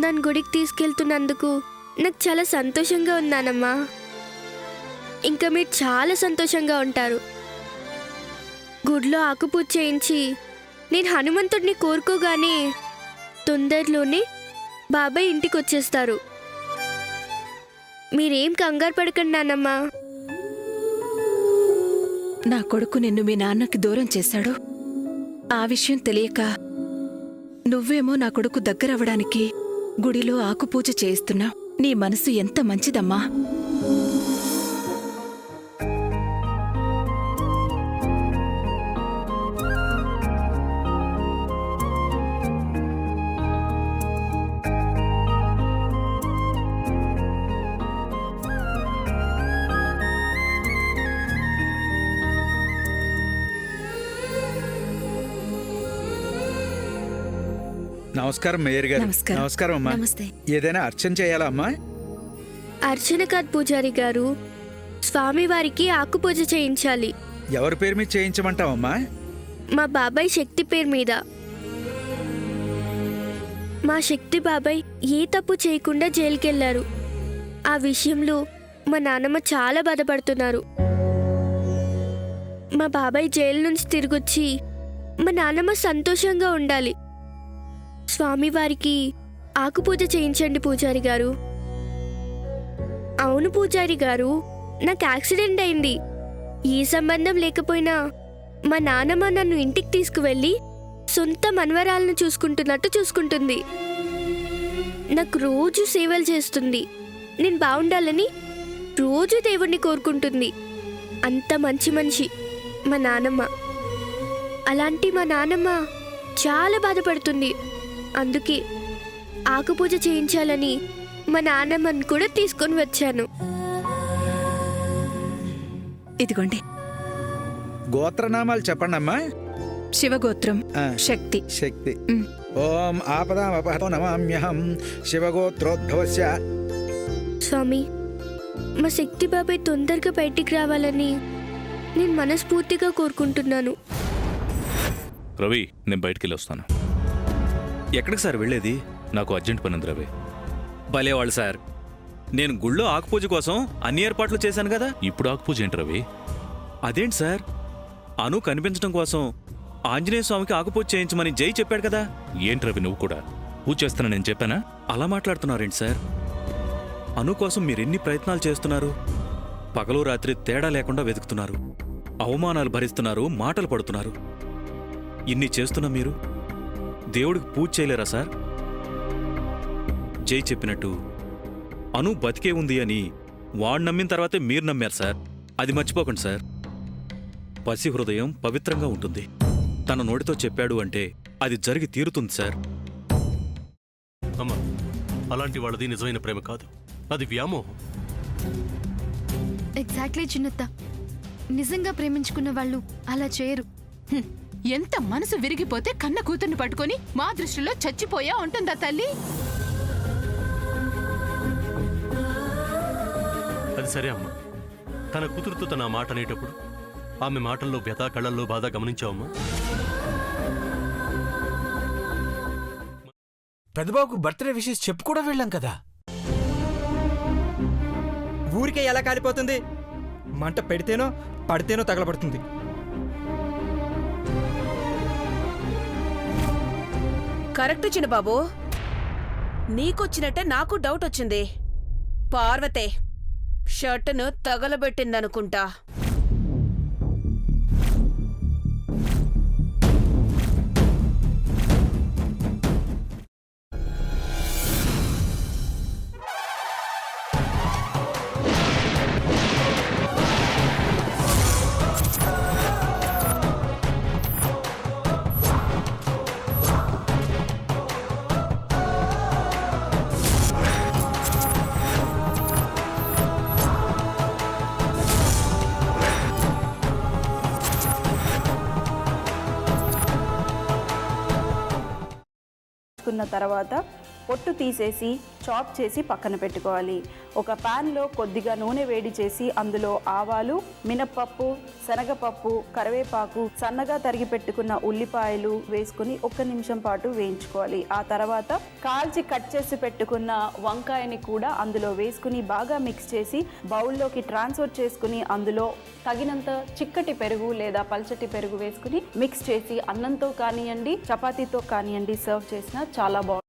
నన్ను గుడికి తీసుకెళ్తున్నందుకు నాకు చాలా సంతోషంగా ఉన్నానమ్మా. ఇంకా మీరు చాలా సంతోషంగా ఉంటారు. గుడిలో ఆకుపూజ చేయించి నేను హనుమంతుడిని కోరుకోగానే తొందరలోనే బాబాయ్ ఇంటికి వచ్చేస్తారు. మీరేం కంగారు పడకండి నాన్నమ్మా. నా కొడుకు నిన్ను మీ నాన్నకి దూరం చేశాడు. ఆ విషయం తెలియక నువ్వేమో నా కొడుకు దగ్గరవ్వడానికి గుడిలో ఆకుపూజ చేయిస్తున్నావు. నీ మనసు ఎంత మంచిదమ్మా. నమస్కారం మేయర్ గారు. నమస్కారం అమ్మా. ఏదైనా అర్చన చేయాలా అమ్మా? అర్చన కాదు పూజారి గారు, స్వామివారికి ఆకుపూజ చేయించాలి. ఎవరి పేరు మీద చేయించమంటావమ్మా? మా బాబాయ్ శక్తి పేరు మీద. మా శక్తి బాబాయ్ ఏ తప్పు చేయకుండా జైలుకెళ్లారు. ఆ విషయంలో మా నాన్నమ్మ చాలా బాధపడుతున్నారు. మా బాబాయ్ జైలు నుంచి తిరిగొచ్చి మా నాన్నమ్మ సంతోషంగా ఉండాలి. స్వామివారికి ఆకుపూజ చేయించండి పూజారి గారు. అవును పూజారి గారు, నాకు యాక్సిడెంట్ అయింది. ఈ సంబంధం లేకపోయినా మా నాన్నమ్మ నన్ను ఇంటికి తీసుకువెళ్ళి సొంత మనవరాలను చూసుకుంటున్నట్టు చూసుకుంటుంది. నాకు రోజు సేవలు చేస్తుంది. నేను బాగుండాలని రోజు దేవుణ్ణి కోరుకుంటుంది. అంత మంచి మనిషి మా నాన్నమ్మ. అలాంటి మా నాన్నమ్మ చాలా బాధపడుతుంది. అందుకే ఆకుపూజ చేయించాలని మా నాన్నమ్మని కూడా తీసుకొని వచ్చాను. ఇదిగోండి. గోత్రనామాలు చెప్పండి అమ్మా. శివగోత్రం శక్తి. శక్తి. ఓం ఆపదామపహతో నమామ్యహం శివగోత్రోద్భవస్య. స్వామి, మా శక్తి బాబాయ్ తొందరగా బయటికి రావాలని నేను మనస్ఫూర్తిగా కోరుకుంటున్నాను. రవి, నేను బయటికి వెళ్ళి వస్తాను. ఎక్కడికి సార్ వెళ్ళేది? నాకు అర్జెంట్ పని ఉంది రవి. భలేవాళ్ళు సార్, నేను గుళ్ళో ఆకుపూజ కోసం అన్ని ఏర్పాట్లు చేశాను కదా. ఇప్పుడు ఆకుపూజ ఏంటి రవి? అదేంటి సార్, అను కనిపించడం కోసం ఆంజనేయ స్వామికి ఆకుపూజ చేయించమని జై చెప్పాడు కదా. ఏంటి రవి, నువ్వు కూడా పూజ చేస్తున్నా నేను చెప్పానా? అలా మాట్లాడుతున్నారేంటి సార్? అను కోసం మీరెన్ని ప్రయత్నాలు చేస్తున్నారు. పగలు రాత్రి తేడా లేకుండా వెతుకుతున్నారు. అవమానాలు భరిస్తున్నారు, మాటలు పడుతున్నారు. ఇన్ని చేస్తున్నా మీరు దేవుడికి పూజ చేయలేరా సార్? జై చెప్పినట్టు అను బతికే ఉంది అని వాడు నమ్మిన తర్వాతే మీరు నమ్మారు సార్. అది మర్చిపోకండి సార్. పసి హృదయం పవిత్రంగా ఉంటుంది. తన నోటితో చెప్పాడు అంటే అది జరిగి తీరుతుంది సార్. అమ్మా, అలాంటి వాళ్ళది నిజమైన ప్రేమ కాదు, అది వ్యామోహం. ఎగ్జాక్ట్లీ చిన్నత్త. నిజంగా ప్రేమించుకున్న వాళ్ళు అలా చేయరు. ఎంత మనసు విరిగిపోతే కన్న కూతుర్ని పట్టుకొని మా దృష్టిలో చచ్చిపోయా ఉంటుందా తల్లి? అది సరే అమ్మా, తన కూతురుతో తన మాట అనేటప్పుడు ఆమె మాటల్లో వ్యథ, కళ్ళల్లో బాధ గమనించావమ్మా? పెద్దబాబుకు బర్త్డే విషెస్ చెప్పు కూడా వెళ్ళాం కదా. ఊరికే ఎలా కాలిపోతుంది? మంట పెడితేనో పడితేనో తగలబడుతుంది. కరెక్ట్ చిన్నబాబు, నీకొచ్చినట్టే నాకు డౌట్ వచ్చింది. పార్వతే షర్టును తగలబెట్టిందనుకుంటా. తర్వాత పొట్టు తీసేసి చాప్ చేసి పక్కన పెట్టుకోవాలి. ఒక ప్యాన్లో కొద్దిగా నూనె వేడి చేసి అందులో ఆవాలు, మినప్పప్పు, శనగపప్పు, కరివేపాకు, సన్నగా తరిగి పెట్టుకున్న ఉల్లిపాయలు వేసుకుని 1 నిమిషం పాటు వేయించుకోవాలి. ఆ తర్వాత కాల్చి కట్ చేసి పెట్టుకున్న వంకాయని కూడా అందులో వేసుకుని బాగా మిక్స్ చేసి బౌల్లోకి ట్రాన్స్ఫర్ చేసుకుని అందులో తగినంత చిక్కటి పెరుగు లేదా పల్చటి పెరుగు వేసుకుని మిక్స్ చేసి అన్నంతో కానివ్వండి, చపాతీతో కానివ్వండి సర్వ్ చేసినా చాలా బాగుంటుంది.